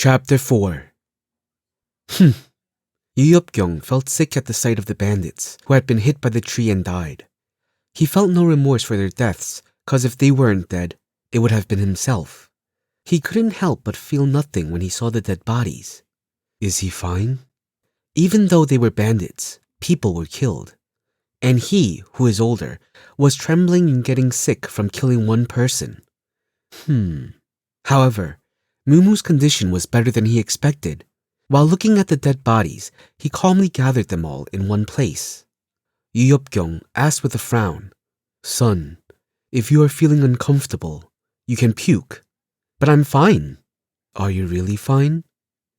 Chapter 4. Yu felt sick at the sight of the bandits who had been hit by the tree and died. He felt no remorse for their deaths, cause if they weren't dead, it would have been himself. He couldn't help but feel nothing when he saw the dead bodies. Is he fine? Even though they were bandits, people were killed. And he, who is older, was trembling and getting sick from killing one person. However, Mumu's condition was better than he expected. While looking at the dead bodies, he calmly gathered them all in one place. Yu asked with a frown, "Son, if you are feeling uncomfortable, you can puke." "But I'm fine." "Are you really fine?"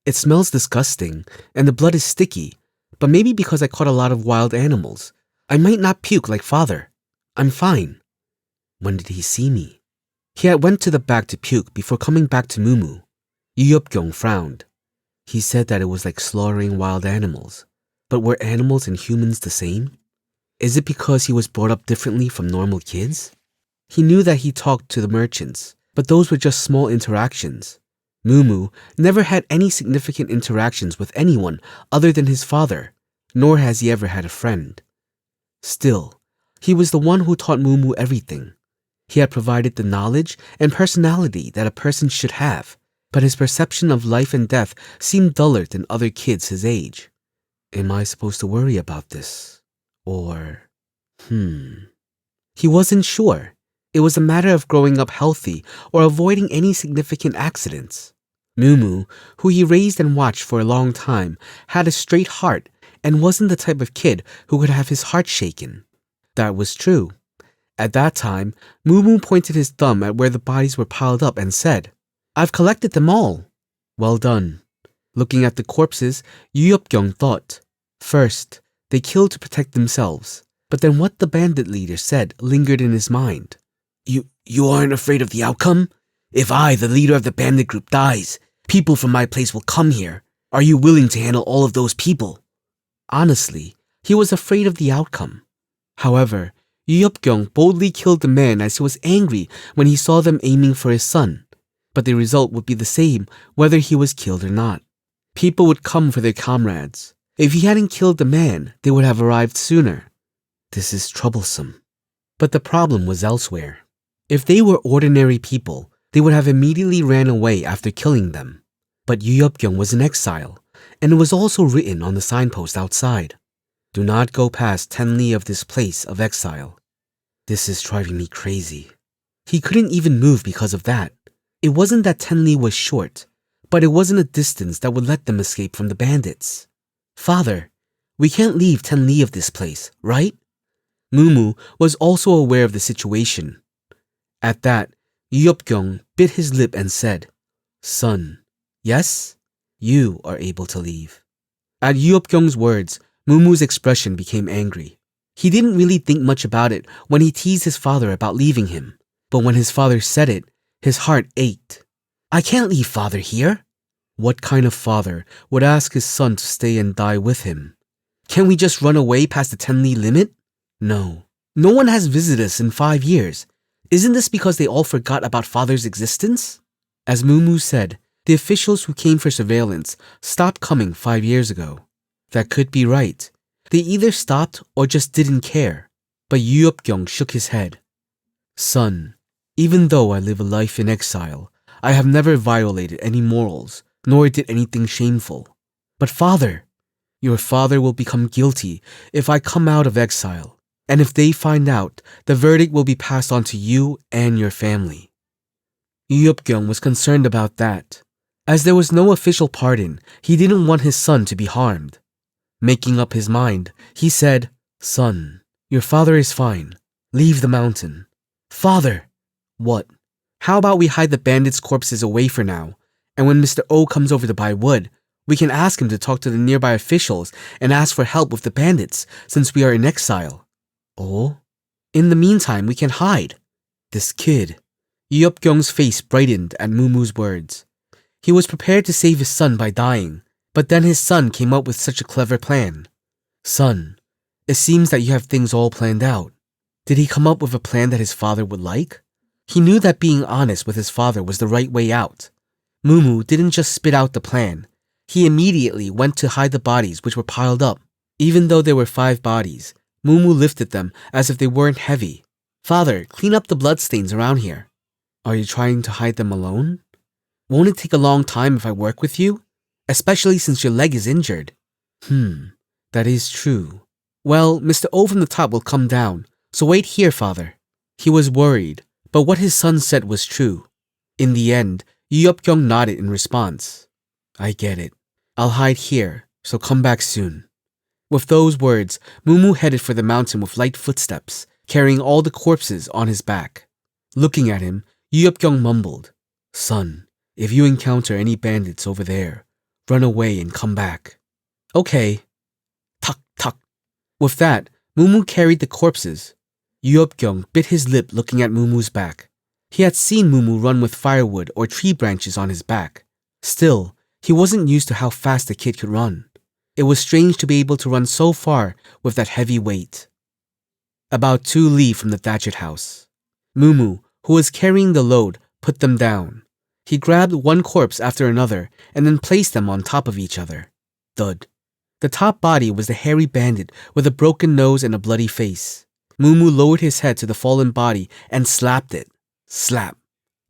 "It smells disgusting, and the blood is sticky, but maybe because I caught a lot of wild animals. I might not puke like father. I'm fine." "When did he see me?" He had went to the back to puke before coming back to Mumu. Yu frowned. He said that it was like slaughtering wild animals. But were animals and humans the same? Is it because he was brought up differently from normal kids? He knew that he talked to the merchants, but those were just small interactions. Mumu never had any significant interactions with anyone other than his father, nor has he ever had a friend. Still, he was the one who taught Mumu everything. He had provided the knowledge and personality that a person should have, but his perception of life and death seemed duller than other kids his age. Am I supposed to worry about this? Or... He wasn't sure. It was a matter of growing up healthy or avoiding any significant accidents. Mumu, who he raised and watched for a long time, had a straight heart and wasn't the type of kid who could have his heart shaken. That was true. At that time, Mumu pointed his thumb at where the bodies were piled up and said, "I've collected them all." "Well done." Looking at the corpses, Yu thought, first, they killed to protect themselves, but then what the bandit leader said lingered in his mind. You aren't afraid of the outcome? If I, the leader of the bandit group, dies, people from my place will come here. Are you willing to handle all of those people?" Honestly, he was afraid of the outcome. However, Yu boldly killed the man as he was angry when he saw them aiming for his son. But the result would be the same whether he was killed or not. People would come for their comrades. If he hadn't killed the man, they would have arrived sooner. This is troublesome. But the problem was elsewhere. If they were ordinary people, they would have immediately ran away after killing them. But Yu was in exile, and it was also written on the signpost outside. "Do not go past 10 li of this place of exile." This is driving me crazy. He couldn't even move because of that. It wasn't that 10 li was short, but it wasn't a distance that would let them escape from the bandits. "Father, we can't leave 10 li of this place, right?" Mumu was also aware of the situation. At that, Yu bit his lip and said, "Son, yes, you are able to leave." At Yu words, Mumu's expression became angry. He didn't really think much about it when he teased his father about leaving him, but when his father said it, his heart ached. "I can't leave father here." What kind of father would ask his son to stay and die with him? "Can we just run away past the 10 li limit?" No. No one has visited us in 5 years. Isn't this because they all forgot about father's existence? As Mumu said, the officials who came for surveillance stopped coming 5 years ago. That could be right. They either stopped or just didn't care. But Yu shook his head. "Son, even though I live a life in exile, I have never violated any morals, nor did anything shameful. But father, your father will become guilty if I come out of exile. And if they find out, the verdict will be passed on to you and your family." Yu was concerned about that. As there was no official pardon, he didn't want his son to be harmed. Making up his mind, he said, "Son, your father is fine. Leave the mountain." "Father!" "What?" "How about we hide the bandits' corpses away for now, and when Mr. O comes over to buy wood, we can ask him to talk to the nearby officials and ask for help with the bandits, since we are in exile." "Oh?" "In the meantime, we can hide." This kid. Yu face brightened at Mumu's words. He was prepared to save his son by dying, but then his son came up with such a clever plan. "Son, it seems that you have things all planned out." Did he come up with a plan that his father would like? He knew that being honest with his father was the right way out. Mumu didn't just spit out the plan. He immediately went to hide the bodies which were piled up. Even though there were 5 bodies, Mumu lifted them as if they weren't heavy. Father, clean up the bloodstains around here. Are you trying to hide them alone? Won't it take a long time if I work with you? Especially since your leg is injured. That is true. Well, Mr. O from the top will come down, so wait here, father. He was worried, but what his son said was true. In the end, Yuyeopgyung nodded in response. I get it. I'll hide here, so come back soon. With those words, Mumu headed for the mountain with light footsteps, carrying all the corpses on his back. Looking at him, Yuyeopgyung mumbled, Son, if you encounter any bandits over there, run away and come back. Okay. Tuck, tuck. With that, Mumu carried the corpses. Yuyeopgyung bit his lip looking at Mumu's back. He had seen Mumu run with firewood or tree branches on his back. Still, he wasn't used to how fast the kid could run. It was strange to be able to run so far with that heavy weight. About 2 li from the thatched house. Mumu, who was carrying the load, put them down. He grabbed one corpse after another and then placed them on top of each other. Thud. The top body was the hairy bandit with a broken nose and a bloody face. Mumu lowered his head to the fallen body and slapped it. Slap.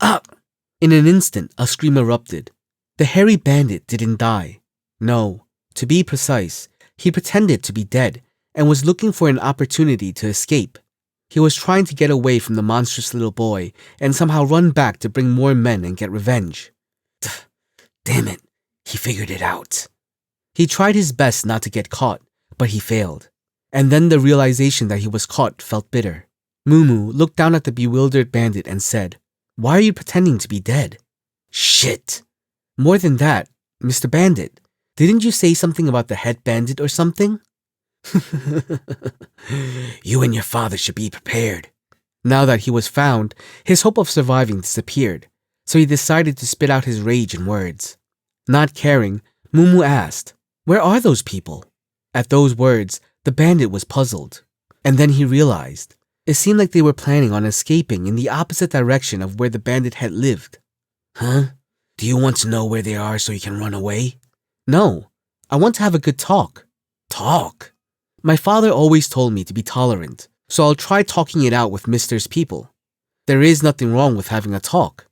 Up! In an instant, a scream erupted. The hairy bandit didn't die. No, to be precise, he pretended to be dead and was looking for an opportunity to escape. He was trying to get away from the monstrous little boy and somehow run back to bring more men and get revenge. Damn it, he figured it out. He tried his best not to get caught, but he failed. And then the realization that he was caught felt bitter. Mumu looked down at the bewildered bandit and said, Why are you pretending to be dead? Shit! More than that, Mr. Bandit, didn't you say something about the head bandit or something? You and your father should be prepared. Now that he was found, his hope of surviving disappeared, so he decided to spit out his rage in words. Not caring, Mumu asked, Where are those people? At those words, the bandit was puzzled. And then he realized, it seemed like they were planning on escaping in the opposite direction of where the bandit had lived. Huh? Do you want to know where they are so you can run away? No, I want to have a good talk. Talk? My father always told me to be tolerant, so I'll try talking it out with Mister's people. There is nothing wrong with having a talk.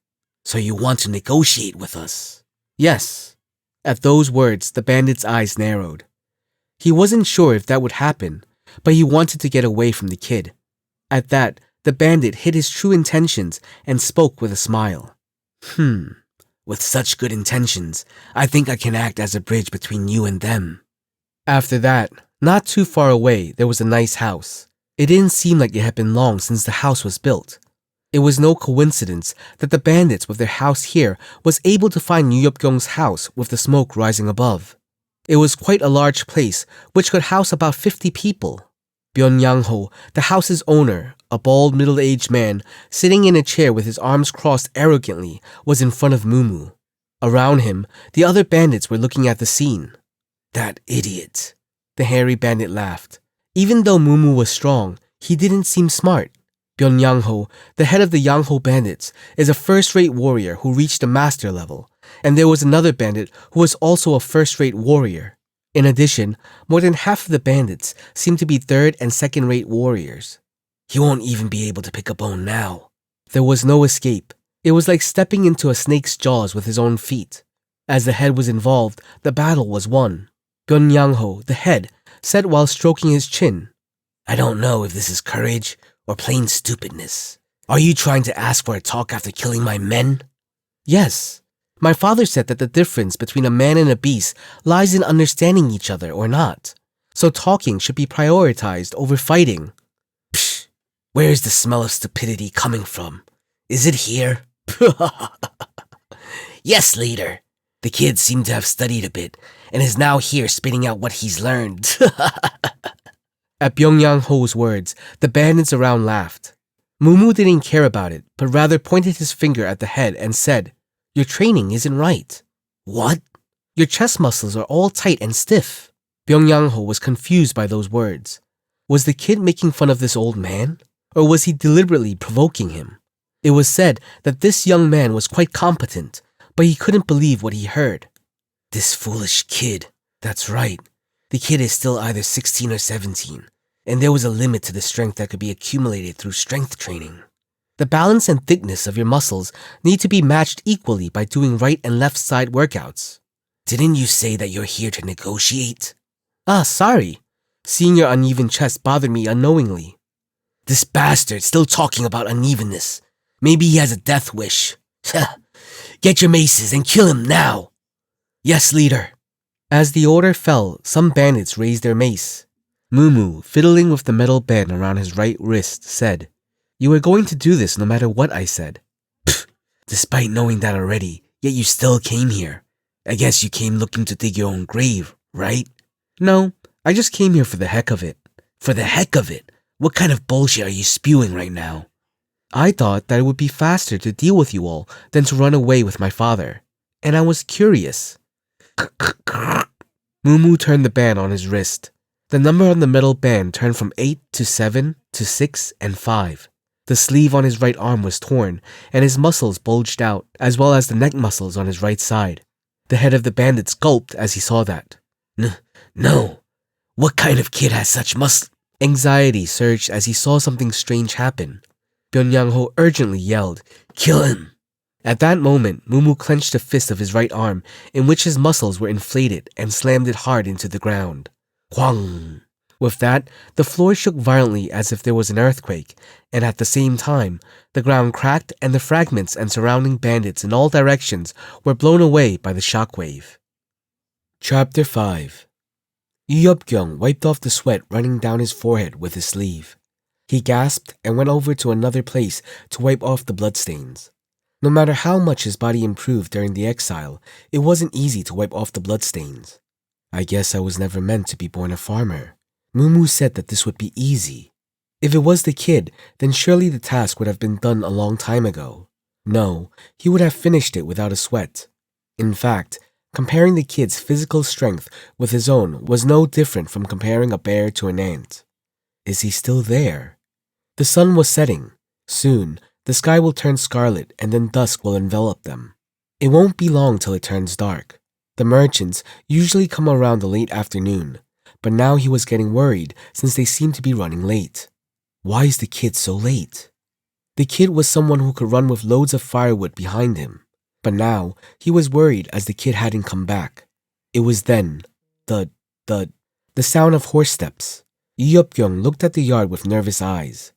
So you want to negotiate with us? Yes. At those words, the bandit's eyes narrowed. He wasn't sure if that would happen, but he wanted to get away from the kid. At that, the bandit hid his true intentions and spoke with a smile. With such good intentions, I think I can act as a bridge between you and them. After that, not too far away, there was a nice house. It didn't seem like it had been long since the house was built. It was no coincidence that the bandits with their house here was able to find Yuyeopgyung's house with the smoke rising above. It was quite a large place which could house about 50 people. Byung-yang-ho, the house's owner, a bald middle-aged man sitting in a chair with his arms crossed arrogantly, was in front of Mumu. Around him, the other bandits were looking at the scene. That idiot. The hairy bandit laughed. Even though Mumu was strong, he didn't seem smart. Byung-yang-ho, the head of the Yang-ho bandits, is a first-rate warrior who reached the master level, and there was another bandit who was also a first-rate warrior. In addition, more than half of the bandits seemed to be third- and second-rate warriors. He won't even be able to pick a bone now. There was no escape. It was like stepping into a snake's jaws with his own feet. As the head was involved, the battle was won. Byung-yang-ho, the head, said while stroking his chin, I don't know if this is courage or plain stupidness. Are you trying to ask for a talk after killing my men? Yes. My father said that the difference between a man and a beast lies in understanding each other or not. So talking should be prioritized over fighting. Psh, where is the smell of stupidity coming from? Is it here? Yes, leader. The kid seemed to have studied a bit and is now here spitting out what he's learned. At Byung-yang-ho's words, the bandits around laughed. Mumu didn't care about it, but rather pointed his finger at the head and said, Your training isn't right. What? Your chest muscles are all tight and stiff. Byung-yang-ho was confused by those words. Was the kid making fun of this old man? Or was he deliberately provoking him? It was said that this young man was quite competent, but he couldn't believe what he heard. This foolish kid. That's right. The kid is still either 16 or 17, and there was a limit to the strength that could be accumulated through strength training. The balance and thickness of your muscles need to be matched equally by doing right and left side workouts. Didn't you say that you're here to negotiate? Sorry. Seeing your uneven chest bothered me unknowingly. This bastard still talking about unevenness. Maybe he has a death wish. Get your maces and kill him now. Yes, leader. As the order fell, some bandits raised their mace. Mumu, fiddling with the metal band around his right wrist, said, "You were going to do this no matter what I said." Pfft, despite knowing that already, yet you still came here. I guess you came looking to dig your own grave, right? No, I just came here for the heck of it. For the heck of it? What kind of bullshit are you spewing right now? I thought that it would be faster to deal with you all than to run away with my father, and I was curious. Mumu turned the band on his wrist. The number on the metal band turned from 8 to 7 to 6 and 5. The sleeve on his right arm was torn, and his muscles bulged out, as well as the neck muscles on his right side. The head of the bandit gulped as he saw that. No. What kind of kid has such muscle? Anxiety surged as he saw something strange happen. Byung-Yang-ho urgently yelled, "Kill him!" At that moment, Mumu clenched a fist of his right arm, in which his muscles were inflated, and slammed it hard into the ground. Huang! With that, the floor shook violently as if there was an earthquake, and at the same time, the ground cracked and the fragments and surrounding bandits in all directions were blown away by the shockwave. Chapter 5. Yu-Yeop-kyung wiped off the sweat running down his forehead with his sleeve. He gasped and went over to another place to wipe off the bloodstains. No matter how much his body improved during the exile, it wasn't easy to wipe off the bloodstains. "I guess I was never meant to be born a farmer." Mumu said that this would be easy. If it was the kid, then surely the task would have been done a long time ago. No, he would have finished it without a sweat. In fact, comparing the kid's physical strength with his own was no different from comparing a bear to an ant. Is he still there? The sun was setting. Soon, the sky will turn scarlet and then dusk will envelop them. It won't be long till it turns dark. The merchants usually come around the late afternoon, but now he was getting worried since they seemed to be running late. Why is the kid so late? The kid was someone who could run with loads of firewood behind him, but now he was worried as the kid hadn't come back. It was then, the sound of horse steps. Yu-Yeop-kyung looked at the yard with nervous eyes.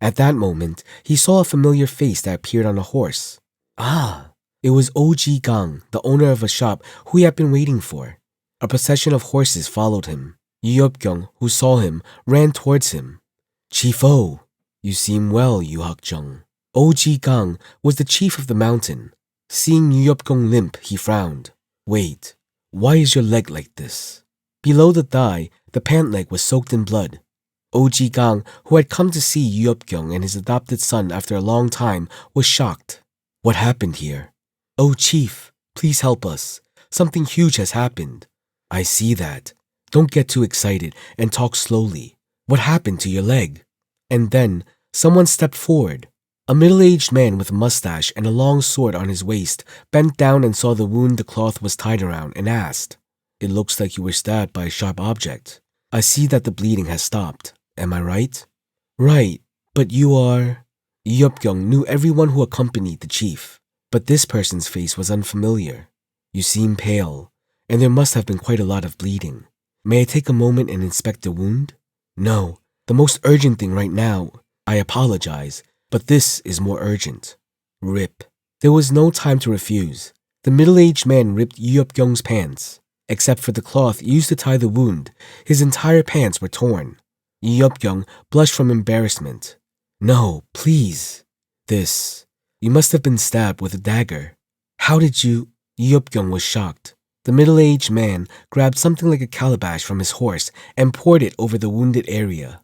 At that moment, he saw a familiar face that appeared on a horse. It was O.G. Gang, the owner of a shop who he had been waiting for. A procession of horses followed him. Yu-Yeop-kyung, who saw him, ran towards him. "Chief O, you seem well, Yu-Hak-jung." O.G. Gang was the chief of the mountain. Seeing Yu-Yeop-kyung limp, he frowned. "Wait, why is your leg like this?" Below the thigh, the pant leg was soaked in blood. O.G. Gang, who had come to see Yu-Yeop-kyung and his adopted son after a long time, was shocked. "What happened here?" "Oh, Chief, please help us. Something huge has happened." "I see that. Don't get too excited and talk slowly. What happened to your leg?" And then, someone stepped forward. A middle-aged man with a mustache and a long sword on his waist bent down and saw the wound the cloth was tied around and asked, "It looks like you were stabbed by a sharp object. I see that the bleeding has stopped. Am I right?" "Right, but you are..." Yu-Yeop-kyung knew everyone who accompanied the chief, but this person's face was unfamiliar. "You seem pale, and there must have been quite a lot of bleeding. May I take a moment and inspect the wound?" "No, the most urgent thing right now. I apologize, but this is more urgent." "Rip." There was no time to refuse. The middle-aged man ripped Yu-Yeop-kyung's pants. Except for the cloth used to tie the wound, his entire pants were torn. Yu-Yeop-kyung blushed from embarrassment. "No, please. This. You must have been stabbed with a dagger." "How did you..." Yu-Yeop-kyung was shocked. The middle-aged man grabbed something like a calabash from his horse and poured it over the wounded area.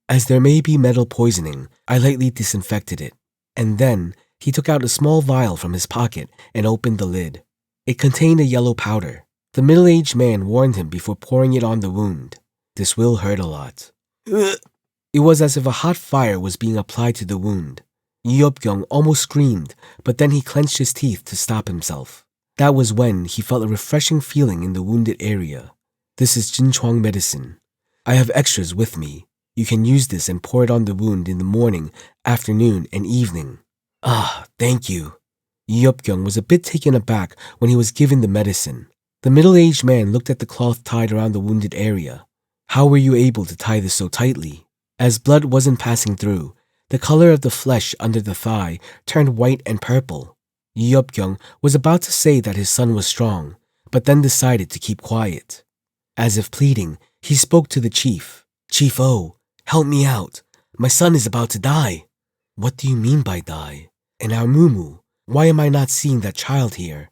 "As there may be metal poisoning, I lightly disinfected it." And then he took out a small vial from his pocket and opened the lid. It contained a yellow powder. The middle-aged man warned him before pouring it on the wound. "This will hurt a lot." It was as if a hot fire was being applied to the wound. Yeopgyung almost screamed, but then he clenched his teeth to stop himself. That was when he felt a refreshing feeling in the wounded area. This is Jinchuang medicine. I have extras with me. You can use this and pour it on the wound in the morning, afternoon, and evening. Ah, thank you. Yeopgyung was a bit taken aback when he was given the medicine. The middle-aged man looked at the cloth tied around the wounded area. How were you able to tie this so tightly? As blood wasn't passing through, the color of the flesh under the thigh turned white and purple. Yeopgyung was about to say that his son was strong, but then decided to keep quiet. As if pleading, he spoke to the chief. Chief O, help me out. My son is about to die. What do you mean by die? And our Mumu, why am I not seeing that child here?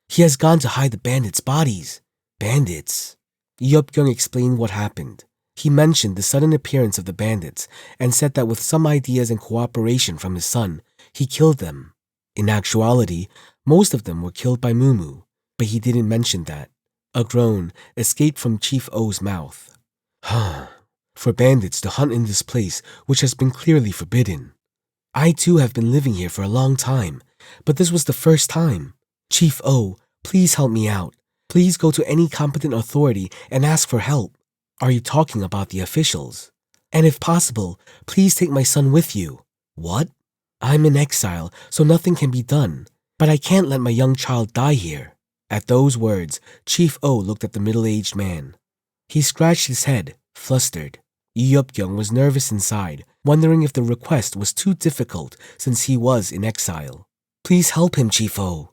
He has gone to hide the bandits' bodies. Bandits? Yeopgyung explained what happened. He mentioned the sudden appearance of the bandits and said that with some ideas and cooperation from his son, he killed them. In actuality, most of them were killed by Mumu, but he didn't mention that. A groan escaped from Chief O's mouth. For bandits to hunt in this place, which has been clearly forbidden. I too have been living here for a long time, but this was the first time. Chief O, please help me out. Please go to any competent authority and ask for help. Are you talking about the officials? And if possible, please take my son with you. What? I'm in exile, so nothing can be done, but I can't let my young child die here. At those words, Chief O looked at the middle-aged man. He scratched his head, flustered. Yeopgyung was nervous inside, wondering if the request was too difficult since he was in exile. Please help him, Chief O.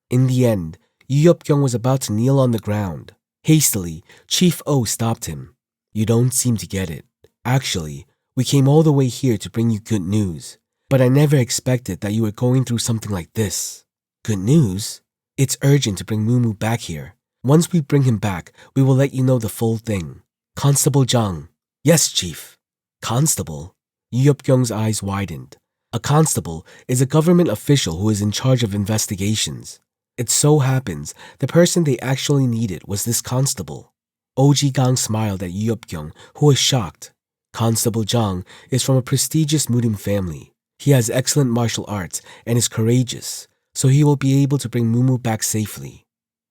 In the end, Yeopgyung was about to kneel on the ground. Hastily, Chief O stopped him. You don't seem to get it. Actually, we came all the way here to bring you good news, but I never expected that you were going through something like this. Good news? It's urgent to bring Mumu back here. Once we bring him back, we will let you know the full thing. Constable Zhang. Yes, Chief. Constable? Yeopgyung's eyes widened. A constable is a government official who is in charge of investigations. It so happens the person they actually needed was this constable. Oji Gang smiled at Yeopgyung, who was shocked. Constable Zhang is from a prestigious Murim family. He has excellent martial arts and is courageous, so he will be able to bring Mumu back safely.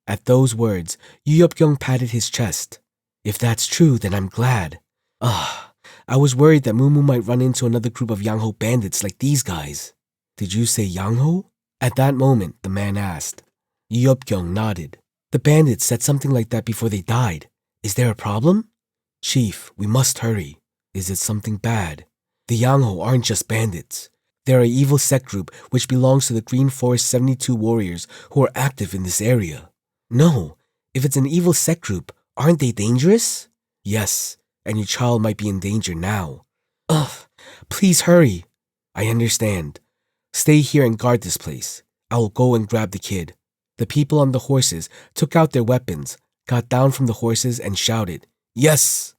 At those words, Yeopgyung patted his chest. If that's true, then I'm glad. I was worried that Mumu might run into another group of Yangho bandits like these guys. Did you say Yangho? At that moment, the man asked. Yeopgyung nodded. The bandits said something like that before they died. Is there a problem? Chief, we must hurry. Is it something bad? The Yangho aren't just bandits. They're an evil sect group which belongs to the Green Forest 72 warriors who are active in this area. No, if it's an evil sect group, aren't they dangerous? Yes, and your child might be in danger now. Please hurry. I understand. Stay here and guard this place. I will go and grab the kid. The people on the horses took out their weapons, got down from the horses and shouted, Yes!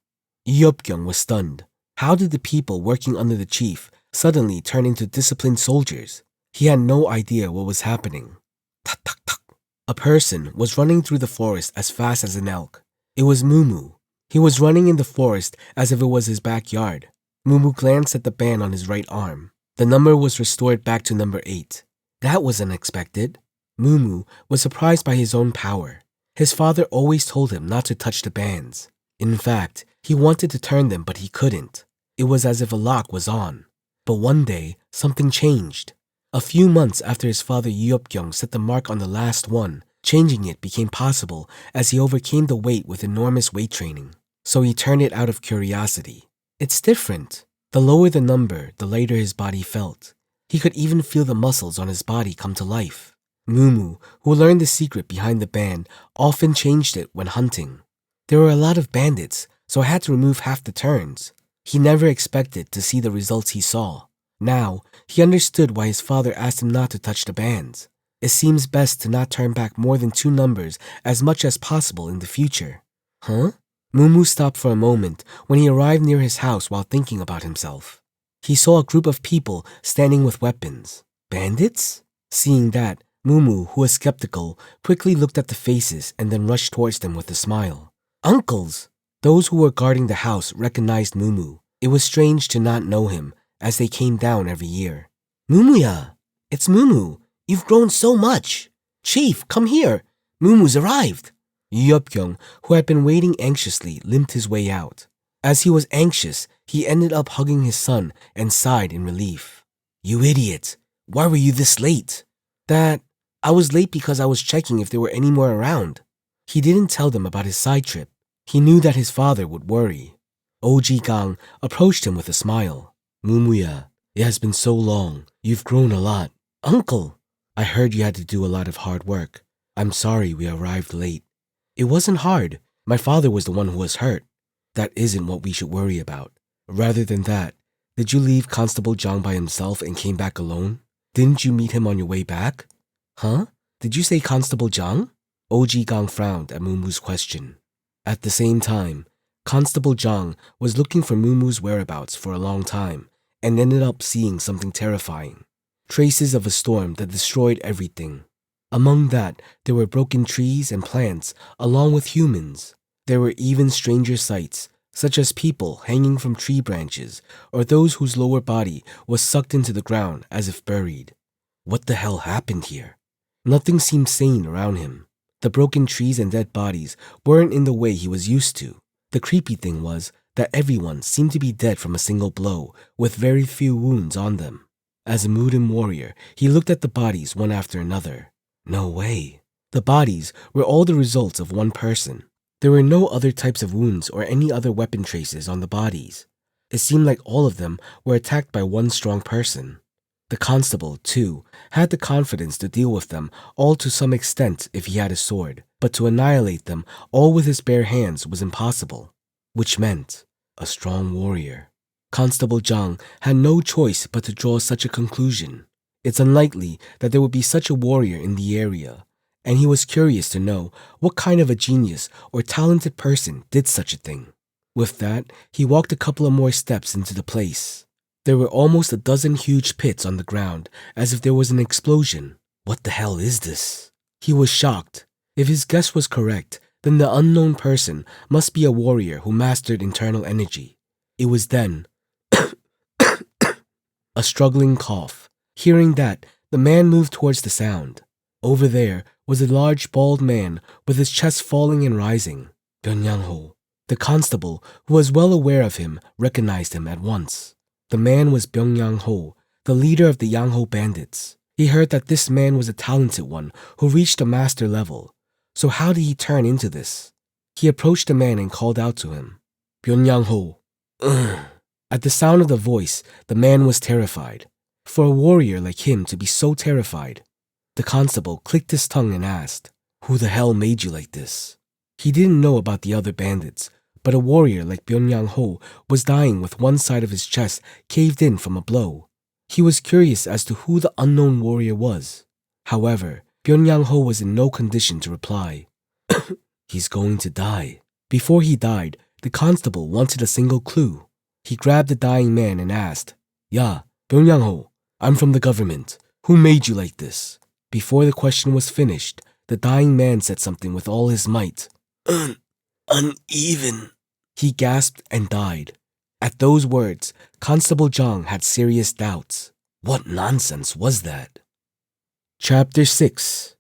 Yeopgyung was stunned. How did the people working under the chief suddenly turn into disciplined soldiers? He had no idea what was happening. Tuk, tuk, tuk. A person was running through the forest as fast as an elk. It was Mumu. He was running in the forest as if it was his backyard. Mumu glanced at the band on his right arm. The number was restored back to number 8. That was unexpected. Mumu was surprised by his own power. His father always told him not to touch the bands. In fact, he wanted to turn them, but he couldn't. It was as if a lock was on. But one day, something changed. A few months after his father Yeopgyung set the mark on the last one, changing it became possible as he overcame the weight with enormous weight training. So he turned it out of curiosity. It's different. The lower the number, the lighter his body felt. He could even feel the muscles on his body come to life. Mumu, who learned the secret behind the band, often changed it when hunting. There were a lot of bandits, so I had to remove half the turns. He never expected to see the results he saw. Now, he understood why his father asked him not to touch the bands. It seems best to not turn back more than 2 numbers as much as possible in the future. Huh? Mumu stopped for a moment when he arrived near his house while thinking about himself. He saw a group of people standing with weapons. Bandits? Seeing that, Mumu, who was skeptical, quickly looked at the faces and then rushed towards them with a smile. Uncles! Those who were guarding the house recognized Mumu. It was strange to not know him, as they came down every year. Mumuya, it's Mumu. You've grown so much. Chief, come here. Mumu's arrived. Yu Yeopkyung, who had been waiting anxiously, limped his way out. As he was anxious, he ended up hugging his son and sighed in relief. You idiot. Why were you this late? Dad, I was late because I was checking if there were any more around. He didn't tell them about his side trip. He knew that his father would worry. Oji Gang approached him with a smile. Mumuya, it has been so long. You've grown a lot. Uncle, I heard you had to do a lot of hard work. I'm sorry we arrived late. It wasn't hard. My father was the one who was hurt. That isn't what we should worry about. Rather than that, did you leave Constable Zhang by himself and came back alone? Didn't you meet him on your way back? Huh? Did you say Constable Zhang? Oji Gang frowned at Mumu's question. At the same time, Constable Zhang was looking for Mumu's whereabouts for a long time and ended up seeing something terrifying. Traces of a storm that destroyed everything. Among that, there were broken trees and plants, along with humans. There were even stranger sights, such as people hanging from tree branches or those whose lower body was sucked into the ground as if buried. What the hell happened here? Nothing seemed sane around him. The broken trees and dead bodies weren't in the way he was used to. The creepy thing was that everyone seemed to be dead from a single blow, with very few wounds on them. As a Murim warrior, he looked at the bodies one after another. No way. The bodies were all the results of one person. There were no other types of wounds or any other weapon traces on the bodies. It seemed like all of them were attacked by one strong person. The constable, too, had the confidence to deal with them all to some extent if he had a sword, but to annihilate them all with his bare hands was impossible, which meant a strong warrior. Constable Zhang had no choice but to draw such a conclusion. It's unlikely that there would be such a warrior in the area, and he was curious to know what kind of a genius or talented person did such a thing. With that, he walked a couple of more steps into the place. There were almost a dozen huge pits on the ground, as if there was an explosion. What the hell is this? He was shocked. If his guess was correct, then the unknown person must be a warrior who mastered internal energy. It was then a struggling cough. Hearing that, the man moved towards the sound. Over there was a large bald man with his chest falling and rising. Byung-yang-ho. The constable, who was well aware of him, recognized him at once. The man was Byung-yang-ho, the leader of the Yang-ho bandits. He heard that this man was a talented one who reached a master level. So how did he turn into this? He approached the man and called out to him. Byung-yang-ho. At the sound of the voice, the man was terrified. For a warrior like him to be so terrified. The constable clicked his tongue and asked, Who the hell made you like this? He didn't know about the other bandits, but a warrior like Byung-yang-ho was dying with one side of his chest caved in from a blow. He was curious as to who the unknown warrior was. However, Byung-yang-ho was in no condition to reply. He's going to die. Before he died, the constable wanted a single clue. He grabbed the dying man and asked, Ya, Byung-yang-ho, I'm from the government. Who made you like this? Before the question was finished, the dying man said something with all his might. Uneven. He gasped and died. At those words, Constable Zhang had serious doubts. What nonsense was that? Chapter 6.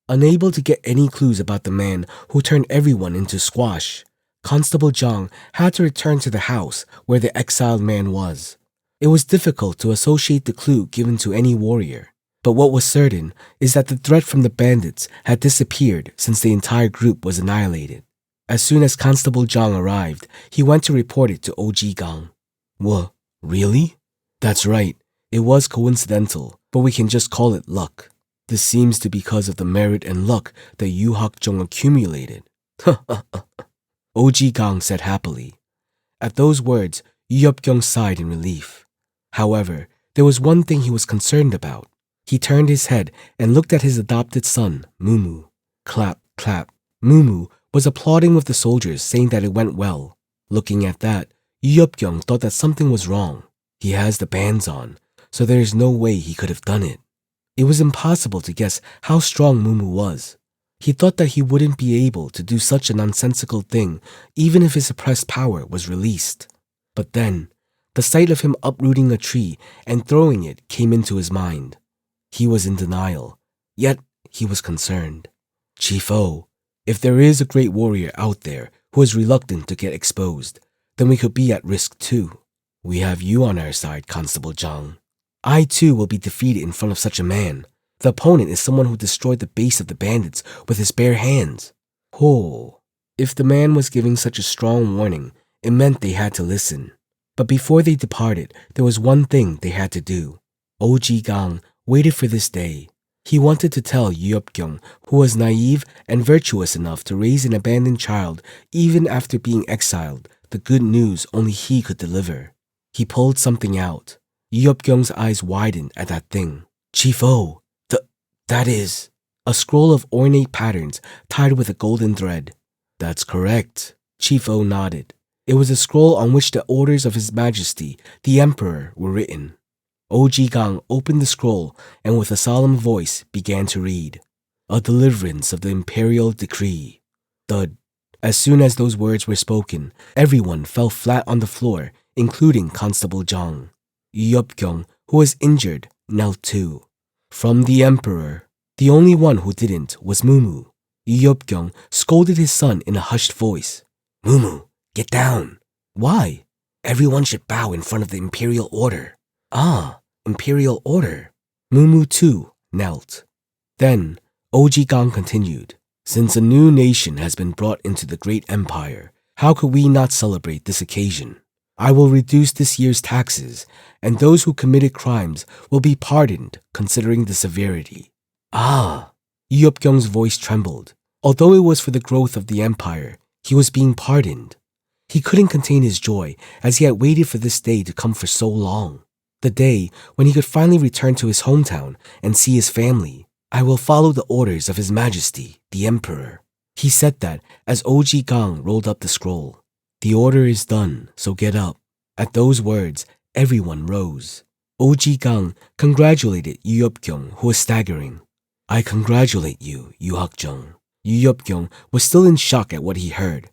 Unable to get any clues about the man who turned everyone into squash, Constable Zhang had to return to the house where the exiled man was. It was difficult to associate the clue given to any warrior, but what was certain is that the threat from the bandits had disappeared since the entire group was annihilated. As soon as Constable Zhang arrived, he went to report it to Oji Gang. What? Really? That's right. It was coincidental, but we can just call it luck. This seems to be because of the merit and luck that Yu Hak-jung accumulated. Oji Gang said happily. At those words, Yu Yeopkyung sighed in relief. However, there was one thing he was concerned about. He turned his head and looked at his adopted son, Mumu. Clap, clap. Mumu was applauding with the soldiers, saying that it went well. Looking at that, Yu Yeopkyung thought that something was wrong. He has the bands on, so there is no way he could have done it. It was impossible to guess how strong Mumu was. He thought that he wouldn't be able to do such a nonsensical thing even if his suppressed power was released. But then, The sight of him uprooting a tree and throwing it came into his mind. He was in denial, yet he was concerned. Chief O, if there is a great warrior out there who is reluctant to get exposed, then we could be at risk too. We have you on our side, Constable Zhang. I too will be defeated in front of such a man. The opponent is someone who destroyed the base of the bandits with his bare hands. Oh, if the man was giving such a strong warning, it meant they had to listen. But before they departed, there was one thing they had to do. O.G. Gang waited for this day. He wanted to tell Yeopkyung, who was naive and virtuous enough to raise an abandoned child even after being exiled, the good news only he could deliver. He pulled something out. Yeopkyung's eyes widened at that thing. Chief O, that is a scroll of ornate patterns tied with a golden thread. That's correct. Chief O nodded. It was a scroll on which the orders of His Majesty, the Emperor, were written. O.G. Gang opened the scroll and with a solemn voice began to read. A deliverance of the imperial decree. Thud. As soon as those words were spoken, everyone fell flat on the floor, including Constable Zhang. Yeopkyung, who was injured, knelt too. From the Emperor. The only one who didn't was Mumu. Yeopkyung scolded his son in a hushed voice. Mumu, get down. Why? Everyone should bow in front of the imperial order. Ah, imperial order. Mumu too knelt. Then O.G. Gang continued. Since a new nation has been brought into the great empire, how could we not celebrate this occasion? I will reduce this year's taxes, and those who committed crimes will be pardoned considering the severity. Ah! Yeopkyung's voice trembled. Although it was for the growth of the empire, he was being pardoned. He couldn't contain his joy as he had waited for this day to come for so long. The day when he could finally return to his hometown and see his family. I will follow the orders of His Majesty, the Emperor. He said that as O.G. Gang rolled up the scroll. The order is done, so get up. At those words, everyone rose. O.G. Gang congratulated Yeopkyung, who was staggering. I congratulate you, Yuhakjung. Yeopkyung was still in shock at what he heard.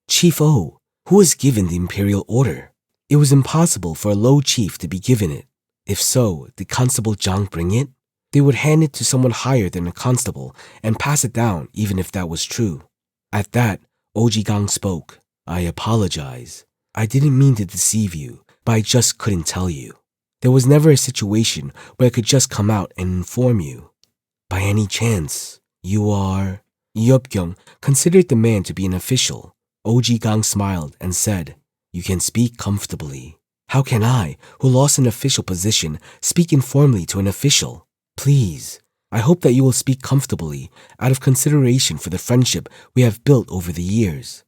Chief O, who was given the imperial order? It was impossible for a low chief to be given it. If so, did Constable Zhang bring it? They would hand it to someone higher than a constable and pass it down even if that was true. At that, O.G. Gang spoke. I apologize. I didn't mean to deceive you, but I just couldn't tell you. There was never a situation where I could just come out and inform you. By any chance, you are... Yeopkyung considered the man to be an official. O.G. Gang smiled and said, You can speak comfortably. How can I, who lost an official position, speak informally to an official? Please, I hope that you will speak comfortably out of consideration for the friendship we have built over the years.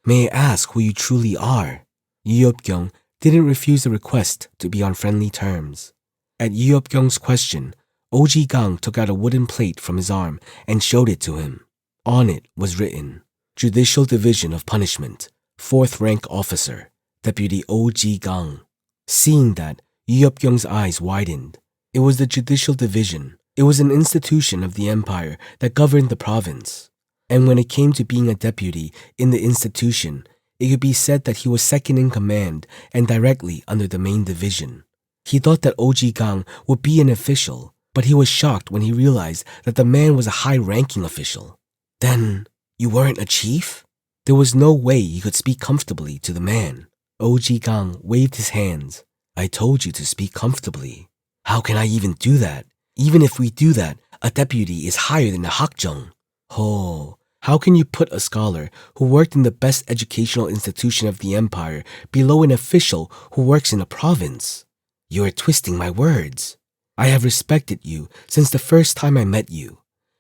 May I ask who you truly are? Yeopkyung didn't refuse the request to be on friendly terms. At Yeopkyung's question, O.G. Gang took out a wooden plate from his arm and showed it to him. On it was written, Judicial Division of Punishment, 4th Rank Officer, Deputy O.G. Gang. Seeing that, Yeopkyung's eyes widened. It was the Judicial Division. It was an institution of the empire that governed the province. And when it came to being a deputy in the institution, it could be said that he was second in command and directly under the main division. He thought that O.G. Gang would be an official, but he was shocked when he realized that the man was a high-ranking official. Then, you weren't a chief? There was no way he could speak comfortably to the man. O.G. Gang waved his hands. I told you to speak comfortably. How can I even do that? Even if we do that, a deputy is higher than a hakjung. Oh, how can you put a scholar who worked in the best educational institution of the empire below an official who works in a province? You are twisting my words. I have respected you since the first time I met you.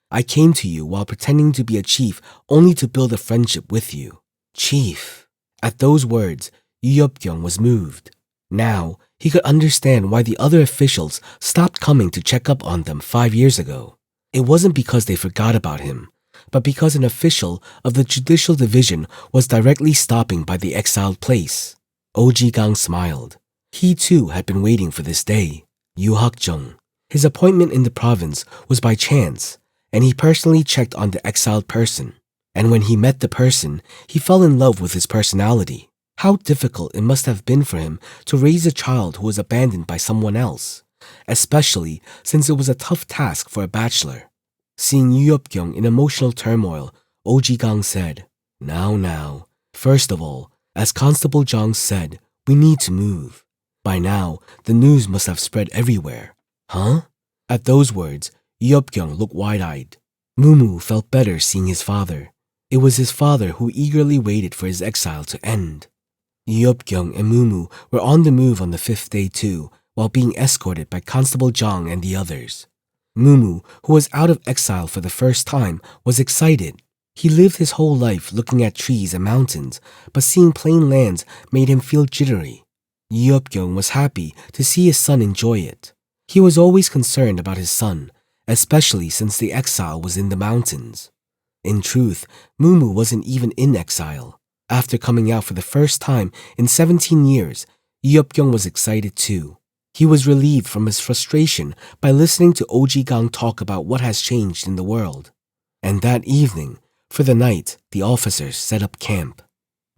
I came to you while pretending to be a chief only to build a friendship with you. Chief. At those words, Yeopkyung was moved. Now, he could understand why the other officials stopped coming to check up on them 5 years ago. It wasn't because they forgot about him, but because an official of the Judicial Division was directly stopping by the exiled place. O.G. Gang smiled. He too had been waiting for this day. Yu Hakjung. His appointment in the province was by chance, and he personally checked on the exiled person. And when he met the person, he fell in love with his personality. How difficult it must have been for him to raise a child who was abandoned by someone else, especially since it was a tough task for a bachelor. Seeing Yu Yeop-kyung in emotional turmoil, Oh-ji-gang said, Now, first of all, as Constable Jang said, we need to move. By now, the news must have spread everywhere. Huh? At those words, Yu Yeop-kyung looked wide-eyed. Mumu felt better seeing his father. It was his father who eagerly waited for his exile to end. Yu Yeop-kyung and Mumu were on the move on the 5th day too, while being escorted by Constable Jang and the others. Mumu, who was out of exile for the first time, was excited. He lived his whole life looking at trees and mountains, but seeing plain lands made him feel jittery. Yu Yeop-kyung was happy to see his son enjoy it. He was always concerned about his son, especially since the exile was in the mountains. In truth, Mumu wasn't even in exile. After coming out for the first time in 17 years, Yu Yeop-kyung was excited too. He was relieved from his frustration by listening to Oh-ji-gang talk about what has changed in the world. And that evening, for the night, the officers set up camp.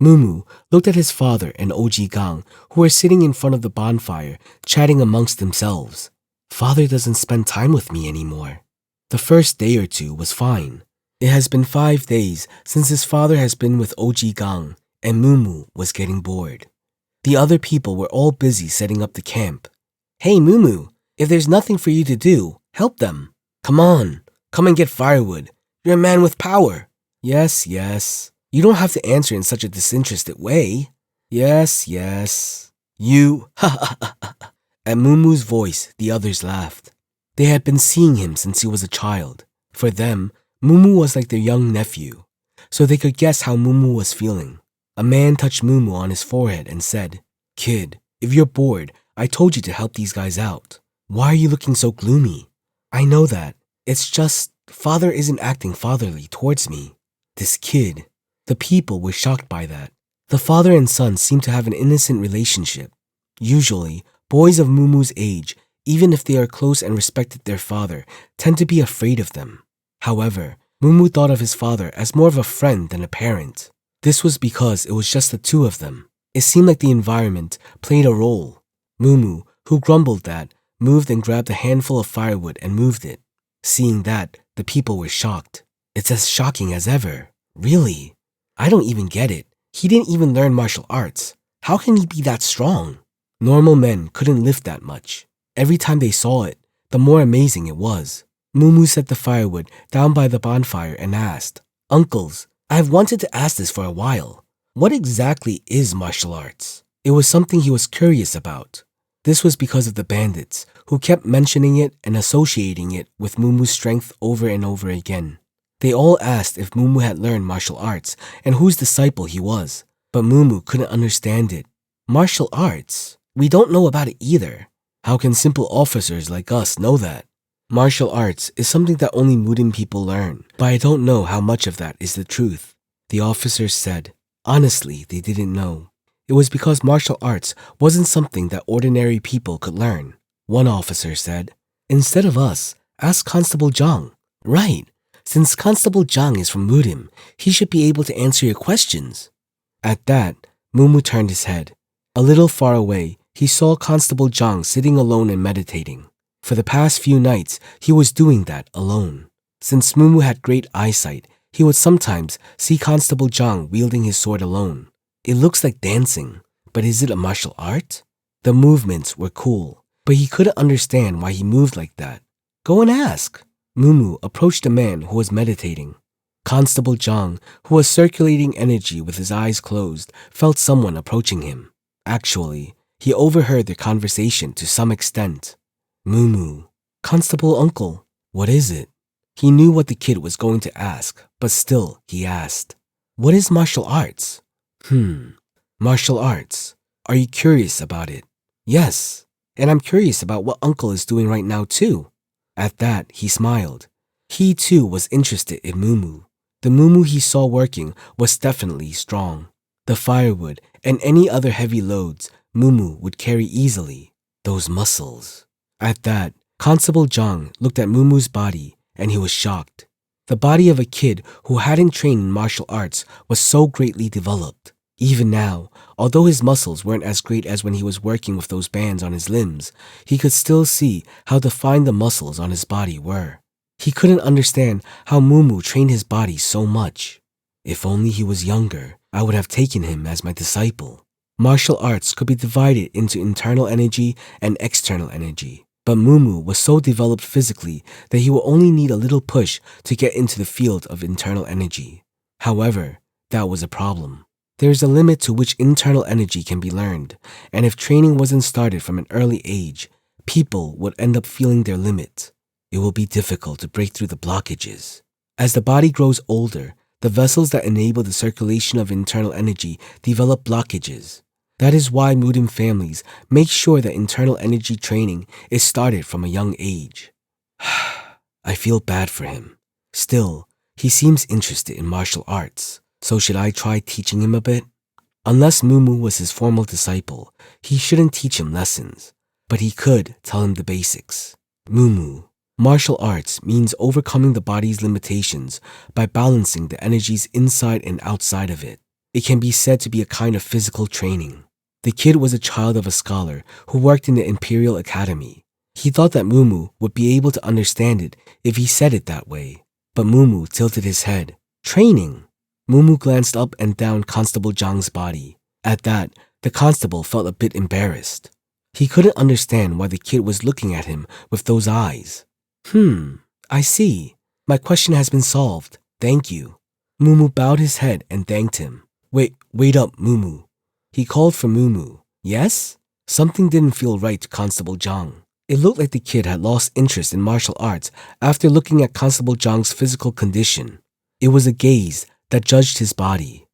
Mumu looked at his father and Oh-ji-gang, who were sitting in front of the bonfire, chatting amongst themselves. Father doesn't spend time with me anymore. The first day or two was fine. It has been 5 days since his father has been with Oh-ji-gang, and Mumu was getting bored. The other people were all busy setting up the camp. Hey Mumu, if there's nothing for you to do, help them. Come on, come and get firewood. You're a man with power. Yes. You don't have to answer in such a disinterested way. Yes. You, At Mumu's voice, the others laughed. They had been seeing him since he was a child. For them, Mumu was like their young nephew, so they could guess how Mumu was feeling. A man touched Mumu on his forehead and said, Kid, if you're bored, I told you to help these guys out. Why are you looking so gloomy? I know that. It's just, father isn't acting fatherly towards me. This kid. The people were shocked by that. The father and son seemed to have an innocent relationship. Usually, boys of Mumu's age, even if they are close and respected their father, tend to be afraid of them. However, Mumu thought of his father as more of a friend than a parent. This was because it was just the two of them. It seemed like the environment played a role. Mumu, who grumbled that, moved and grabbed a handful of firewood and moved it. Seeing that, the people were shocked. It's as shocking as ever. Really? I don't even get it. He didn't even learn martial arts. How can he be that strong? Normal men couldn't lift that much. Every time they saw it, the more amazing it was. Mumu set the firewood down by the bonfire and asked, Uncles, I've wanted to ask this for a while. What exactly is martial arts? It was something he was curious about. This was because of the bandits, who kept mentioning it and associating it with Mumu's strength over and over again. They all asked if Mumu had learned martial arts and whose disciple he was, but Mumu couldn't understand it. Martial arts? We don't know about it either. How can simple officers like us know that? Martial arts is something that only Murim people learn, but I don't know how much of that is the truth. The officers said, honestly, they didn't know. It was because martial arts wasn't something that ordinary people could learn. One officer said, instead of us, ask Constable Jang. Right. Since Constable Jang is from Murim, he should be able to answer your questions. At that, Mumu turned his head. A little far away, he saw Constable Jang sitting alone and meditating. For the past few nights, he was doing that alone. Since Mumu had great eyesight, he would sometimes see Constable Jang wielding his sword alone. It looks like dancing, but is it a martial art? The movements were cool, but he couldn't understand why he moved like that. Go and ask. Mumu approached a man who was meditating. Constable Jang, who was circulating energy with his eyes closed, felt someone approaching him. Actually, he overheard their conversation to some extent. Mumu, Constable Uncle, what is it? He knew what the kid was going to ask, but still he asked, what is martial arts? Martial arts. Are you curious about it? Yes, and I'm curious about what Uncle is doing right now too. At that, he smiled. He too was interested in Mumu. The Mumu he saw working was definitely strong. The firewood and any other heavy loads Mumu would carry easily. Those muscles. At that, Constable Jang looked at Mumu's body and he was shocked. The body of a kid who hadn't trained in martial arts was so greatly developed. Even now, although his muscles weren't as great as when he was working with those bands on his limbs, he could still see how defined the muscles on his body were. He couldn't understand how Mumu trained his body so much. If only he was younger, I would have taken him as my disciple. Martial arts could be divided into internal energy and external energy, but Mumu was so developed physically that he will only need a little push to get into the field of internal energy. However, that was a problem. There is a limit to which internal energy can be learned, and if training wasn't started from an early age, people would end up feeling their limit. It will be difficult to break through the blockages. As the body grows older, the vessels that enable the circulation of internal energy develop blockages. That is why Mudim families make sure that internal energy training is started from a young age. I feel bad for him. Still, he seems interested in martial arts, so should I try teaching him a bit? Unless Mumu was his formal disciple, he shouldn't teach him lessons, but he could tell him the basics. Mumu. Martial arts means overcoming the body's limitations by balancing the energies inside and outside of it. It can be said to be a kind of physical training. The kid was a child of a scholar who worked in the Imperial Academy. He thought that Mumu would be able to understand it if he said it that way, but Mumu tilted his head. Training! Mumu glanced up and down Constable Zhang's body. At that, the constable felt a bit embarrassed. He couldn't understand why the kid was looking at him with those eyes. I see. My question has been solved. Thank you. Mumu bowed his head and thanked him. Wait up, Mumu. He called for Mumu. Yes? Something didn't feel right to Constable Zhang. It looked like the kid had lost interest in martial arts after looking at Constable Zhang's physical condition. It was a gaze that judged his body.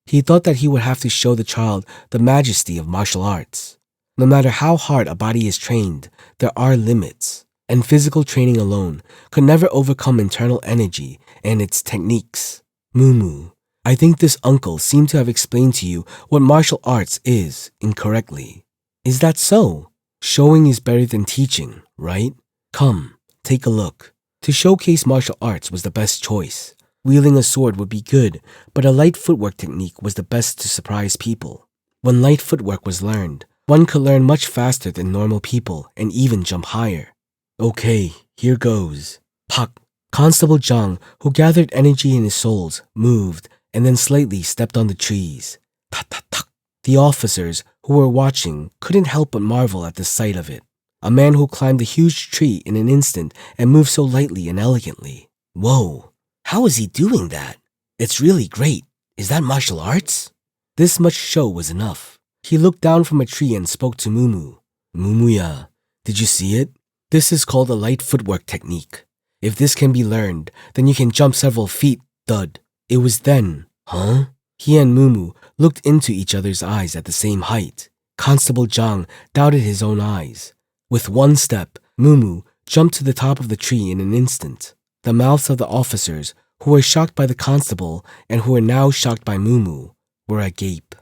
He thought that he would have to show the child the majesty of martial arts. No matter how hard a body is trained, there are limits, and physical training alone could never overcome internal energy and its techniques. Mumu, I think this uncle seemed to have explained to you what martial arts is incorrectly. Is that so? Showing is better than teaching, right? Come, take a look. To showcase martial arts was the best choice. Wielding a sword would be good, but a light footwork technique was the best to surprise people. When light footwork was learned, one could learn much faster than normal people and even jump higher. Okay, here goes. Pak! Constable Zhang, who gathered energy in his soles, moved and then slightly stepped on the trees. Tak. The officers who were watching couldn't help but marvel at the sight of it. A man who climbed a huge tree in an instant and moved so lightly and elegantly. Whoa, how is he doing that? It's really great. Is that martial arts? This much show was enough. He looked down from a tree and spoke to Mumu. Mumuya, did you see it? This is called a light footwork technique. If this can be learned, then you can jump several feet, thud. It was then, huh? He and Mumu looked into each other's eyes at the same height. Constable Zhang doubted his own eyes. With one step, Mumu jumped to the top of the tree in an instant. The mouths of the officers, who were shocked by the constable and who were now shocked by Mumu, were agape.